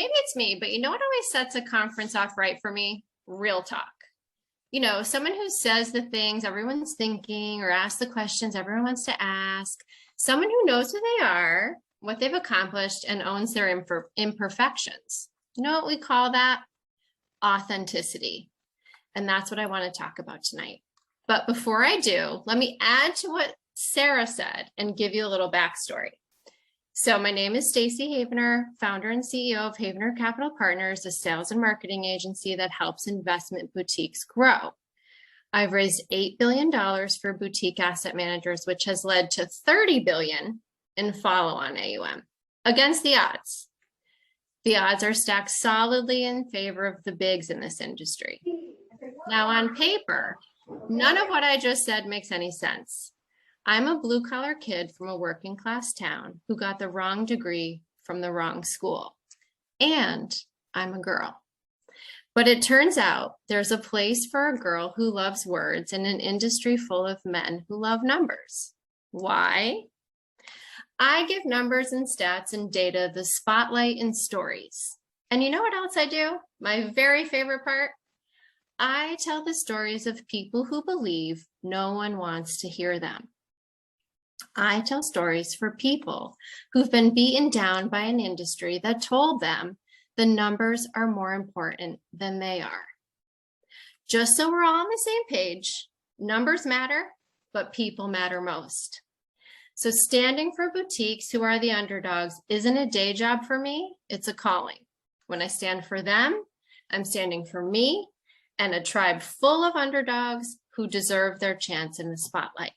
Maybe it's me, but you know what always sets a conference off right for me? Real talk. You know, someone who says the things everyone's thinking or asks the questions everyone wants to ask, someone who knows who they are, what they've accomplished, and owns their imperfections. You know what we call that? Authenticity. And that's what I want to talk about tonight. But before I do, let me add to what Sarah said and give you a little backstory. So my name is Stacy Havener, founder and CEO of Havener Capital Partners, a sales and marketing agency that helps investment boutiques grow. I've raised $8 billion for boutique asset managers, which has led to $30 billion in follow-on AUM against the odds. The odds are stacked solidly in favor of the bigs in this industry. Now on paper, none of what I just said makes any sense. I'm a blue-collar kid from a working-class town who got the wrong degree from the wrong school. And I'm a girl. But it turns out there's a place for a girl who loves words in an industry full of men who love numbers. Why? I give numbers and stats and data the spotlight and stories. And you know what else I do? My very favorite part? I tell the stories of people who believe no one wants to hear them. I tell stories for people who've been beaten down by an industry that told them the numbers are more important than they are. Just so we're all on the same page, numbers matter, but people matter most. So standing for boutiques who are the underdogs isn't a day job for me, it's a calling. When I stand for them, I'm standing for me and a tribe full of underdogs who deserve their chance in the spotlight.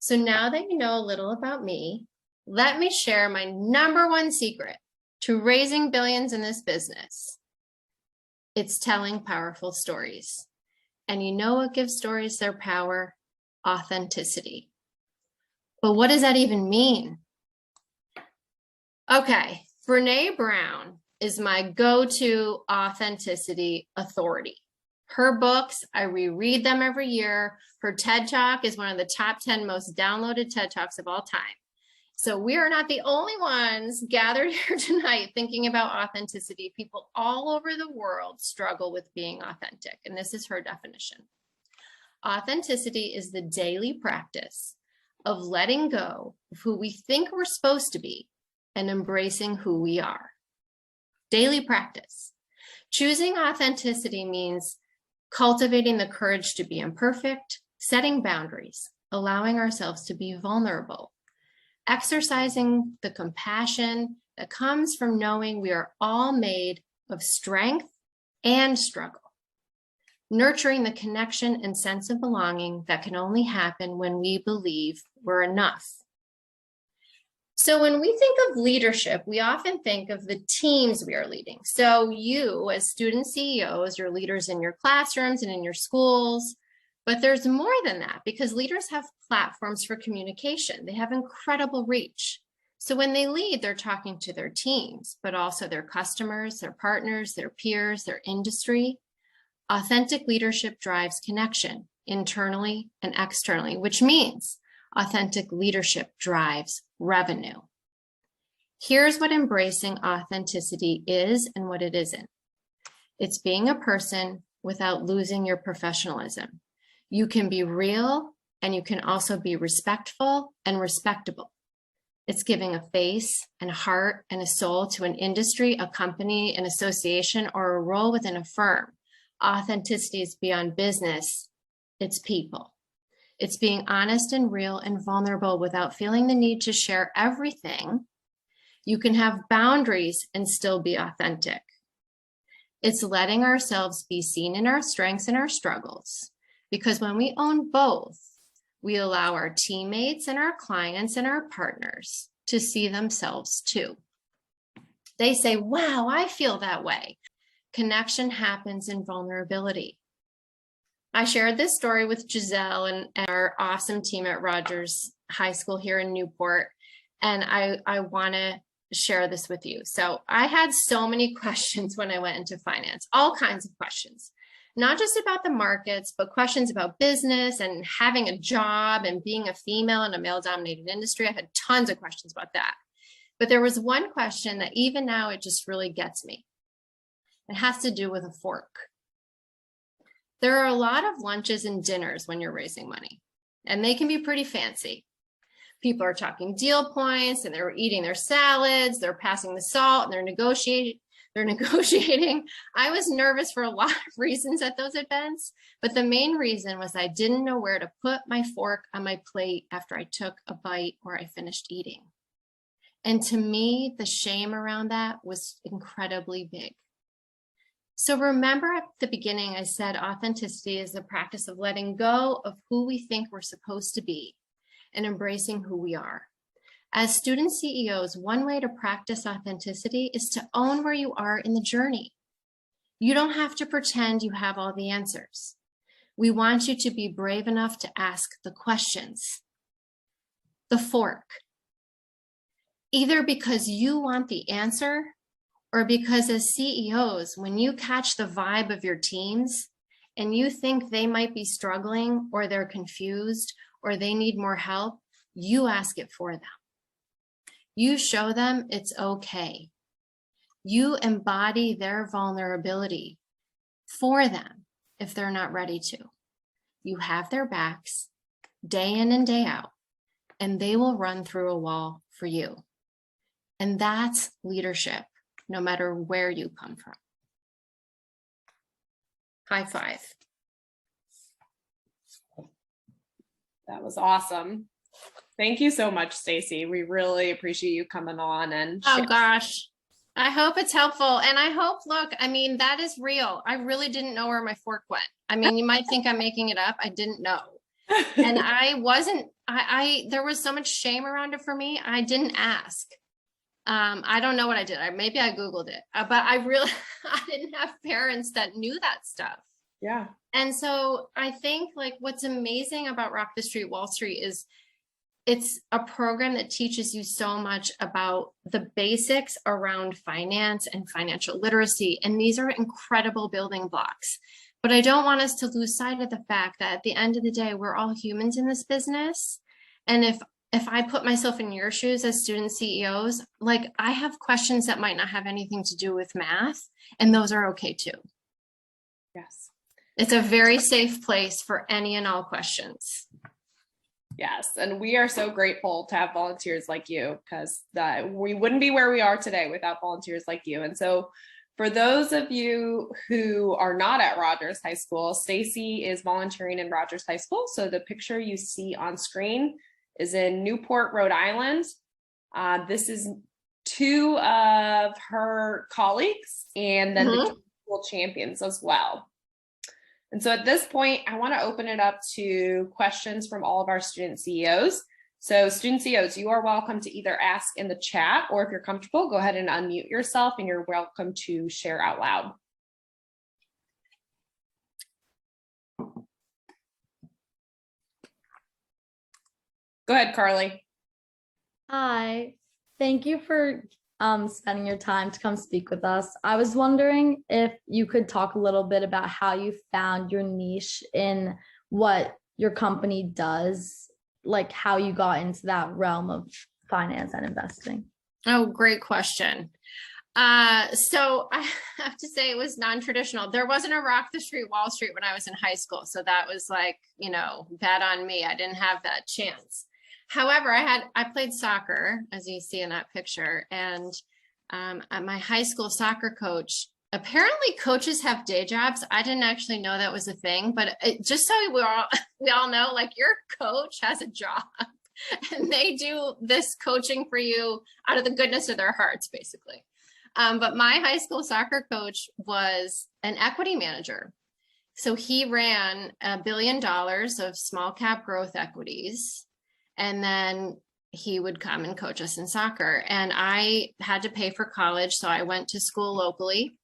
So now that you know a little about me, let me share my #1 secret to raising billions in this business. It's telling powerful stories. And you know what gives stories their power? Authenticity. But what does that even mean? Okay, Brené Brown is my go-to authenticity authority. Her books, I reread them every year. Her TED Talk is one of the top 10 most downloaded TED Talks of all time. So we are not the only ones gathered here tonight thinking about authenticity. People all over the world struggle with being authentic, and this is her definition. Authenticity is the daily practice of letting go of who we think we're supposed to be and embracing who we are. Daily practice. Choosing authenticity means cultivating the courage to be imperfect, setting boundaries, allowing ourselves to be vulnerable, exercising the compassion that comes from knowing we are all made of strength and struggle, nurturing the connection and sense of belonging that can only happen when we believe we're enough. So when we think of leadership, we often think of the teams we are leading. So you as student CEOs, you're leaders in your classrooms and in your schools, but there's more than that because leaders have platforms for communication. They have incredible reach. So when they lead, they're talking to their teams, but also their customers, their partners, their peers, their industry. Authentic leadership drives connection internally and externally, which means authentic leadership drives revenue. Here's what embracing authenticity is and what it isn't. It's being a person without losing your professionalism. You can be real and you can also be respectful and respectable. It's giving a face and a heart and a soul to an industry, a company, an association, or a role within a firm. Authenticity is beyond business, it's people. It's being honest and real and vulnerable without feeling the need to share everything. You can have boundaries and still be authentic. It's letting ourselves be seen in our strengths and our struggles, because when we own both, we allow our teammates and our clients and our partners to see themselves too. They say, wow, I feel that way. Connection happens in vulnerability. I shared this story with Giselle and our awesome team at Rogers High School here in Newport, and I want to share this with you. So I had so many questions when I went into finance, all kinds of questions, not just about the markets, but questions about business and having a job and being a female in a male-dominated industry. I had tons of questions about that. But there was one question that even now it just really gets me. It has to do with a fork. There are a lot of lunches and dinners when you're raising money, and they can be pretty fancy. People are talking deal points and they're eating their salads, they're passing the salt, and they're negotiating. I was nervous for a lot of reasons at those events, but the main reason was I didn't know where to put my fork on my plate after I took a bite or I finished eating. And to me, the shame around that was incredibly big. So remember at the beginning, I said authenticity is the practice of letting go of who we think we're supposed to be and embracing who we are. As student CEOs, one way to practice authenticity is to own where you are in the journey. You don't have to pretend you have all the answers. We want you to be brave enough to ask the questions. The fork. Either because you want the answer or because as CEOs, when you catch the vibe of your teams and you think they might be struggling or they're confused or they need more help, you ask it for them. You show them it's okay. You embody their vulnerability for them if they're not ready to. You have their backs day in and day out, and they will run through a wall for you. And that's leadership, no matter where you come from. High five. That was awesome. Thank you so much, Stacy. We really appreciate you coming on and oh gosh, I hope it's helpful. And I hope, look, I mean, that is real. I really didn't know where my fork went. I mean, you might think I'm making it up. I didn't know. And there was so much shame around it for me. I didn't ask. I don't know what I did. Maybe I Googled it, but I didn't have parents that knew that stuff. Yeah. And so I think like what's amazing about Rock the Street Wall Street is it's a program that teaches you so much about the basics around finance and financial literacy. And these are incredible building blocks. But I don't want us to lose sight of the fact that at the end of the day, we're all humans in this business. And if I put myself in your shoes as student CEOs, like I have questions that might not have anything to do with math, and those are okay too. Yes. It's a very safe place for any and all questions. Yes, and we are so grateful to have volunteers like you because we wouldn't be where we are today without volunteers like you. And so for those of you who are not at Rogers High School, Stacy is volunteering in Rogers High School. So the picture you see on screen is in Newport, Rhode Island. This is two of her colleagues and then the school champions as well. And so at this point, I want to open it up to questions from all of our student CEOs. So student CEOs, you are welcome to either ask in the chat, or if you're comfortable, go ahead and unmute yourself and you're welcome to share out loud. Go ahead, Carly. Hi, thank you for spending your time to come speak with us. I was wondering if you could talk a little bit about how you found your niche in what your company does, like how you got into that realm of finance and investing. Oh, great question. So I have to say it was non-traditional. There wasn't a Rock the Street Wall Street when I was in high school. So that was like, bad on me. I didn't have that chance. However, I played soccer, as you see in that picture, and my high school soccer coach, apparently coaches have day jobs. I didn't actually know that was a thing, but just so we all know, like your coach has a job and they do this coaching for you out of the goodness of their hearts, basically. But my high school soccer coach was an equity manager. So he ran $1 billion of small cap growth equities. And then he would come and coach us in soccer. And I had to pay for college, so I went to school locally.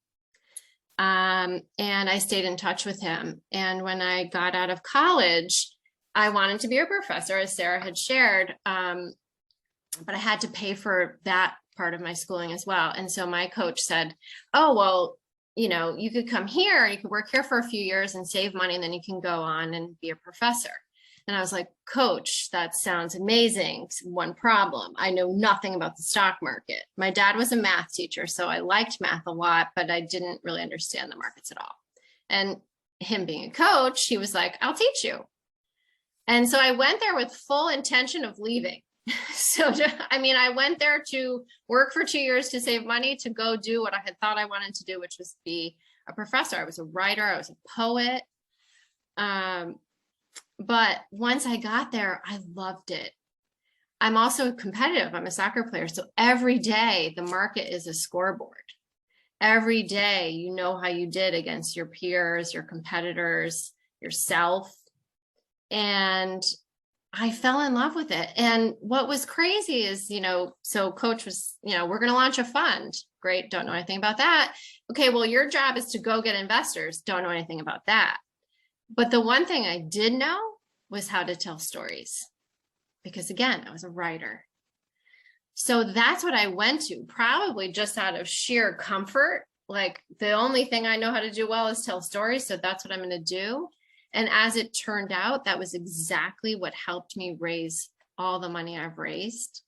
And I stayed in touch with him. And when I got out of college, I wanted to be a professor, as Sarah had shared, but I had to pay for that part of my schooling as well. And so my coach said, oh, well, you could come here, you could work here for a few years and save money, and then you can go on and be a professor. And I was like, Coach, that sounds amazing. One problem, I know nothing about the stock market. My dad was a math teacher, so I liked math a lot, but I didn't really understand the markets at all. And him being a coach, he was like, I'll teach you. And so I went there with full intention of leaving. I went there to work for 2 years to save money to go do what I had thought I wanted to do, which was be a professor. I was a writer, I was a poet. But once I got there, I loved it. I'm also competitive. I'm a soccer player. So every day the market is a scoreboard. Every day, you know how you did against your peers, your competitors, yourself. And I fell in love with it. And what was crazy is, so Coach was, we're going to launch a fund. Great. Don't know anything about that. Okay. Well, your job is to go get investors. Don't know anything about that. But the one thing I did know was how to tell stories, because again, I was a writer. So that's what I went to, probably just out of sheer comfort. Like, the only thing I know how to do well is tell stories. So that's what I'm going to do. And as it turned out, that was exactly what helped me raise all the money I've raised.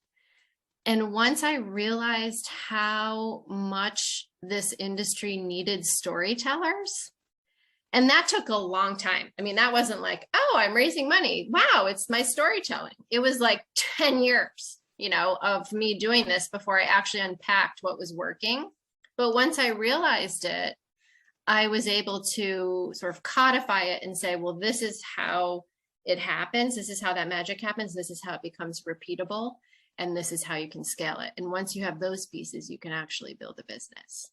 And once I realized how much this industry needed storytellers, and that took a long time. I mean, that wasn't like, oh, I'm raising money. Wow, it's my storytelling. It was like 10 years, of me doing this before I actually unpacked what was working. But once I realized it, I was able to sort of codify it and say, well, this is how it happens. This is how that magic happens. This is how it becomes repeatable. And this is how you can scale it. And once you have those pieces, you can actually build a business.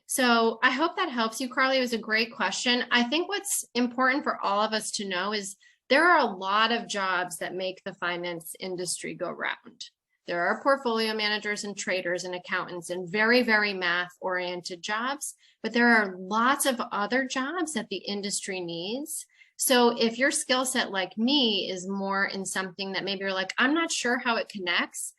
So I hope that helps you, Carly. It was a great question. I think what's important for all of us to know is there are a lot of jobs that make the finance industry go round. There are portfolio managers and traders and accountants and very, very math-oriented jobs, but there are lots of other jobs that the industry needs. So if your skill set, like me, is more in something that maybe you're like, I'm not sure how it connects,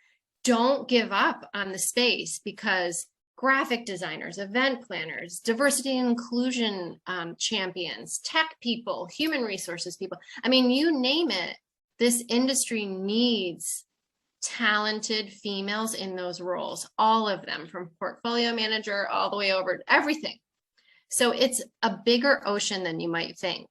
don't give up on the space, because graphic designers, event planners, diversity and inclusion champions, tech people, human resources people, I mean, you name it, this industry needs talented females in those roles, all of them, from portfolio manager all the way over to everything. So it's a bigger ocean than you might think.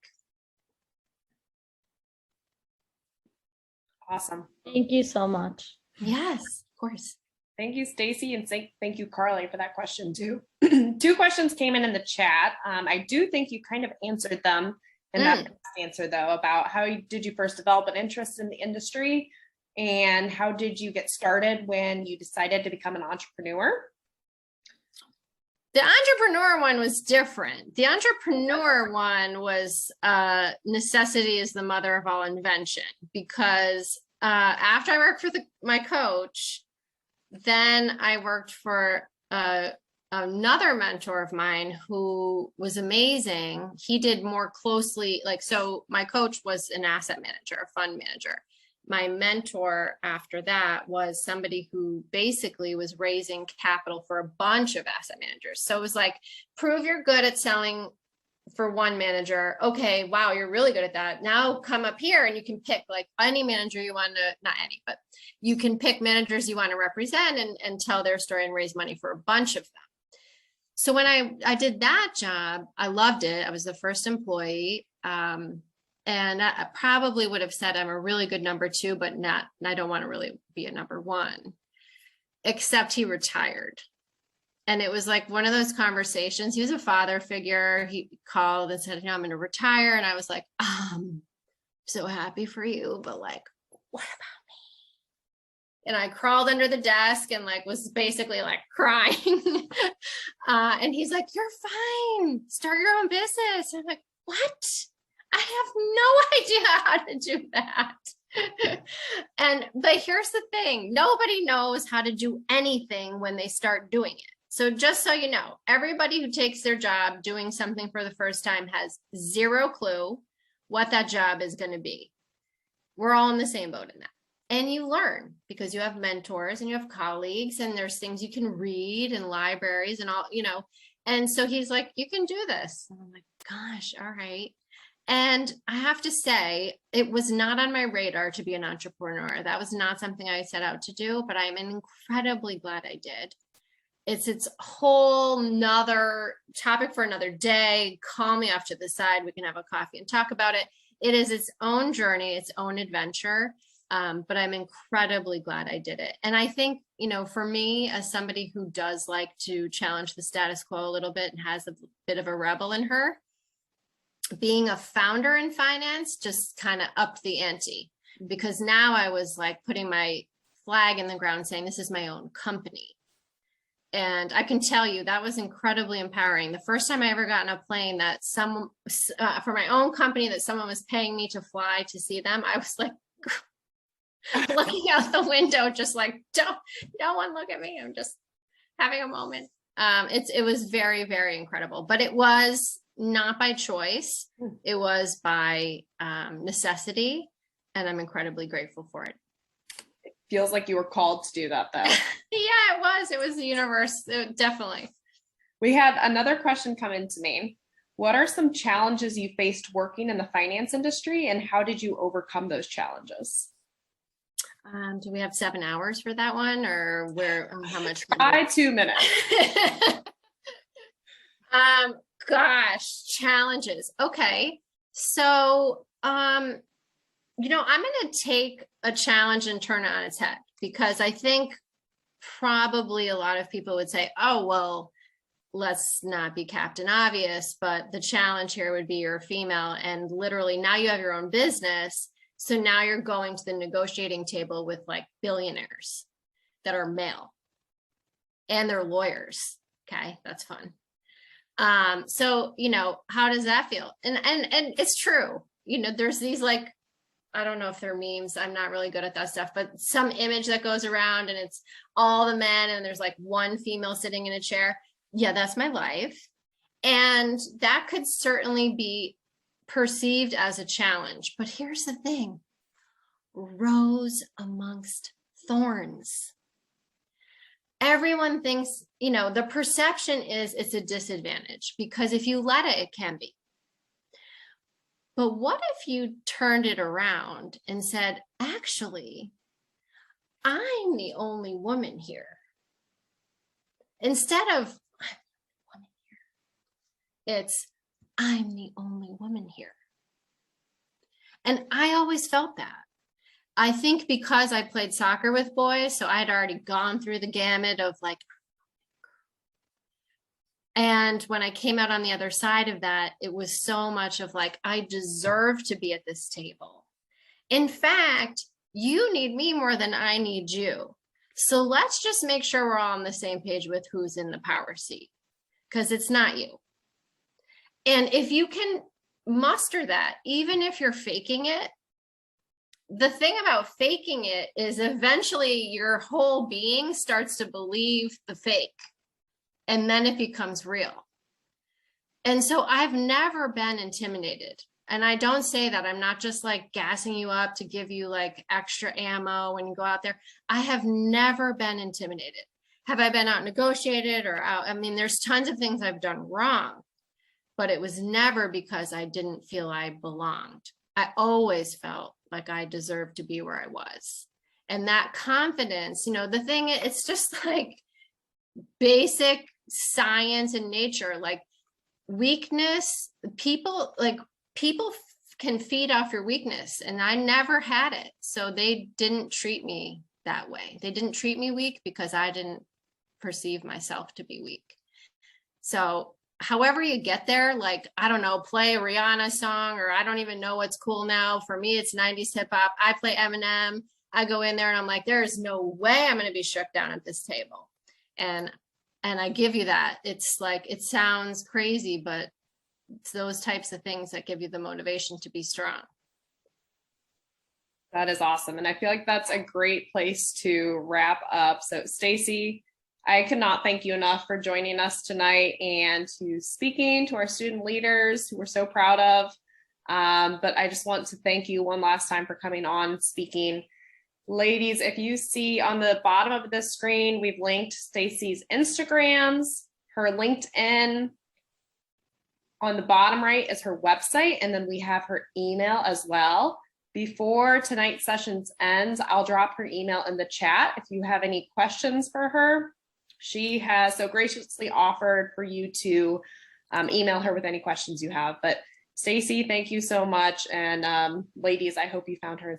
Awesome. Thank you so much. Yes, of course. Thank you, Stacy, and thank you, Carly, for that question too. 2 questions came in the chat. I do think you kind of answered them in that answer, though, about how did you first develop an interest in the industry, and how did you get started when you decided to become an entrepreneur? The entrepreneur one was different. The entrepreneur one was necessity is the mother of all invention, because after I worked for my coach, then I worked for another mentor of mine who was amazing. He did more closely, so my coach was an asset manager, a fund manager. My mentor after that was somebody who basically was raising capital for a bunch of asset managers. So it was like, prove you're good at selling for one manager. Okay, wow, you're really good at that. Now come up here and you can pick like any manager you want to, not any, but you can pick managers you want to represent and tell their story and raise money for a bunch of them. So when I did that job, I loved it. I was the first employee. And I probably would have said I'm a really good number 2, but I don't want to really be a number 1, except he retired. And it was like one of those conversations. He was a father figure. He called and said, I'm going to retire. And I was like, so happy for you, but like, what about me? And I crawled under the desk and was basically crying. And he's like, you're fine. Start your own business. And I'm like, what? I have no idea how to do that. But here's the thing. Nobody knows how to do anything when they start doing it. So just so you know, everybody who takes their job doing something for the first time has 0 clue what that job is going to be. We're all in the same boat in that. And you learn because you have mentors and you have colleagues and there's things you can read in libraries and all, And so he's like, you can do this. And I'm like, gosh, all right. And I have to say, it was not on my radar to be an entrepreneur. That was not something I set out to do, but I'm incredibly glad I did. It's whole nother topic for another day. Call me off to the side. We can have a coffee and talk about it. It is its own journey, its own adventure. But I'm incredibly glad I did it. And I think, for me, as somebody who does like to challenge the status quo a little bit and has a bit of a rebel in her, being a founder in finance just kind of upped the ante, because now I was like putting my flag in the ground saying, this is my own company. And I can tell you that was incredibly empowering. The first time I ever got on a plane that someone for my own company, that someone was paying me to fly to see them, I was like looking out the window, just like, no one look at me. I'm just having a moment. It was very, very incredible, but it was not by choice. It was by necessity, and I'm incredibly grateful for it. It feels like you were called to do that, though. Yeah, it was. It was the universe. Definitely. We had another question come in to me. What are some challenges you faced working in the finance industry, and how did you overcome those challenges? Do we have 7 hours for that one, or how much? Try 2 minutes. Gosh, challenges. Okay. So, I'm going to take a challenge and turn it on its head, because I think probably a lot of people would say, oh, well, let's not be Captain Obvious, but the challenge here would be you're a female and literally now you have your own business. So now you're going to the negotiating table with like billionaires that are male and they're lawyers. Okay. That's fun. So, how does that feel? And it's true, there's these like, I don't know if they're memes. I'm not really good at that stuff, but some image that goes around and it's all the men and there's like one female sitting in a chair. Yeah, that's my life. And that could certainly be perceived as a challenge. But here's the thing, rose amongst thorns. Everyone thinks, the perception is it's a disadvantage, because if you let it, it can be. But what if you turned it around and said, actually, I'm the only woman here? Instead of, I'm the only woman here, it's, I'm the only woman here. And I always felt that. I think because I played soccer with boys, so I had already gone through the gamut of like, and when I came out on the other side of that, it was so much of like, I deserve to be at this table. In fact, you need me more than I need you. So let's just make sure we're all on the same page with who's in the power seat, because it's not you. And if you can muster that, even if you're faking it, the thing about faking it is eventually your whole being starts to believe the fake. And then it becomes real. And so I've never been intimidated. And I don't say that. I'm not just like gassing you up to give you like extra ammo when you go out there. I have never been intimidated. Have I been out negotiated or out? I mean, there's tons of things I've done wrong, but it was never because I didn't feel I belonged. I always felt like I deserved to be where I was. And that confidence, the thing, it's just like basic science and nature, like weakness, people can feed off your weakness, and I never had it. So they didn't treat me that way. They didn't treat me weak because I didn't perceive myself to be weak. So however you get there, like, I don't know, play a Rihanna song, or I don't even know what's cool now. For me, it's 90s hip hop. I play Eminem. I go in there and I'm like, there is no way I'm going to be shook down at this table. And I give you that. It's like, it sounds crazy, but it's those types of things that give you the motivation to be strong. That is awesome. And I feel like that's a great place to wrap up. So Stacy, I cannot thank you enough for joining us tonight and to speaking to our student leaders who we're so proud of. But I just want to thank you one last time for coming on speaking. Ladies, if you see on the bottom of this screen, we've linked Stacy's Instagrams, her LinkedIn, On the bottom right is her website, and then we have her email as well. Before tonight's sessions ends, I'll drop her email in the chat if you have any questions for her. She has so graciously offered for you to email her with any questions you have. But Stacy, thank you so much. And ladies, I hope you found her